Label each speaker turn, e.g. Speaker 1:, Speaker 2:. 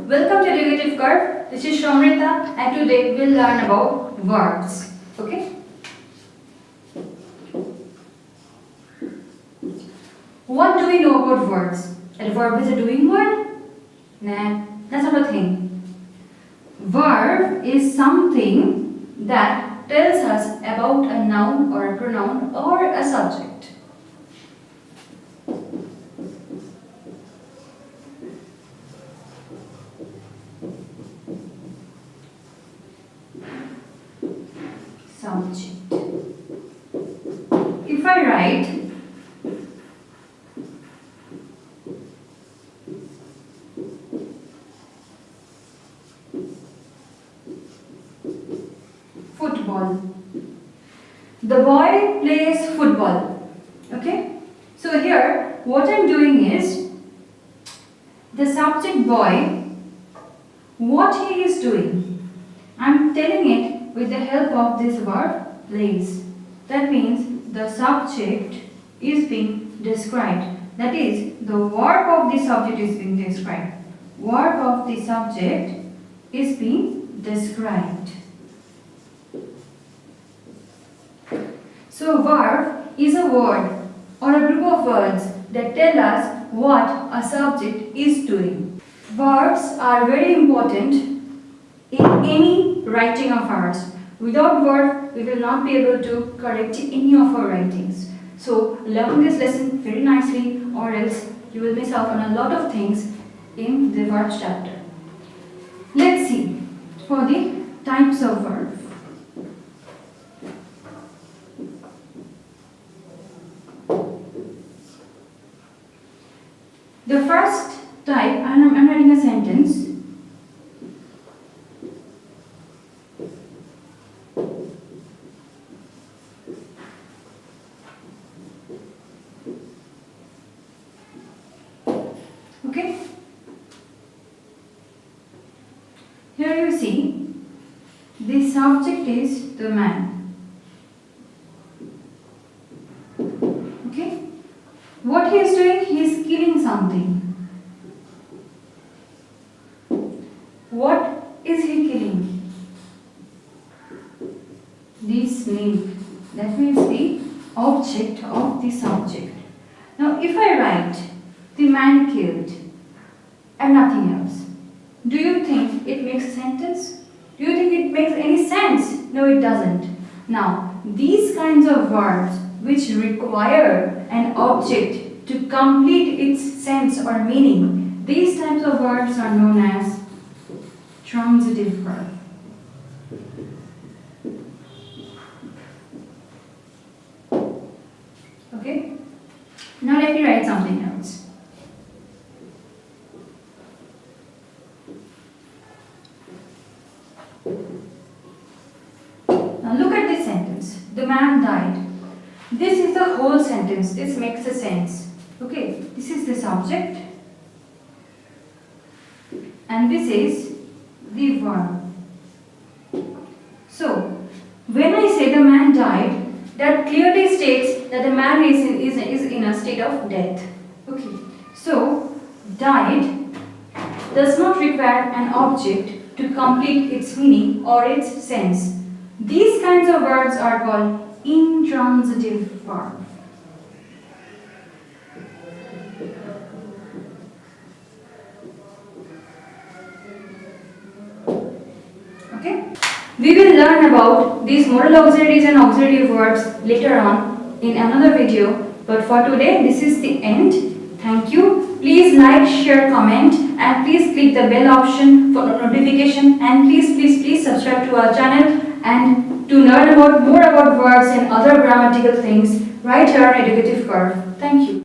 Speaker 1: welcome to Educative Curve. This is Somrita and today we'll learn about verbs. Okay? What do we know about verbs? That a verb is a doing word? Nah, that's not a thing. Verb is something that tells us about a noun or a pronoun or a subject. Subject. If I write football, the boy plays football. Okay, so here what I'm doing is the subject boy, what he is doing, I'm telling it with the help of this verb plays. That means the subject is being described. That is, the verb of the subject is being described. Verb of the subject is being described. So verb is a word or a group of words that tell us what a subject is doing. Verbs are very important in any writing of ours. Without verb, we will not be able to correct any of our writings. So learn this lesson very nicely, or else you will miss out on a lot of things in the verbs chapter. Let's see for the types of verbs. The first type, I'm writing a sentence. Okay. Here you see, the subject is the man. Okay. What he is doing, he is killing something. What is he killing? The snake. That means the object of the subject. Now if I write the man killed and nothing else, do you think it makes a sentence? Do you think it makes any sense? No, it doesn't. Now these kinds of verbs which require an object to complete its sense or meaning, these types of verbs are known as transitive verb. Okay? Now let me write something else. Now look at this sentence. The man died. This is the whole sentence. This makes a sense. Okay, this is the subject and this is the verb. So, when I say the man died, that clearly states that the man is in a state of death. Okay, so died does not require an object to complete its meaning or its sense. These kinds of verbs are called intransitive verb. Okay? We will learn about these modal auxiliaries and auxiliary verbs later on in another video. But for today, this is the end. Thank you. Please like, share, comment, and please click the bell option for notification. And please subscribe to our channel and to learn more about verbs and other grammatical things right here on Educative Curve. Thank you.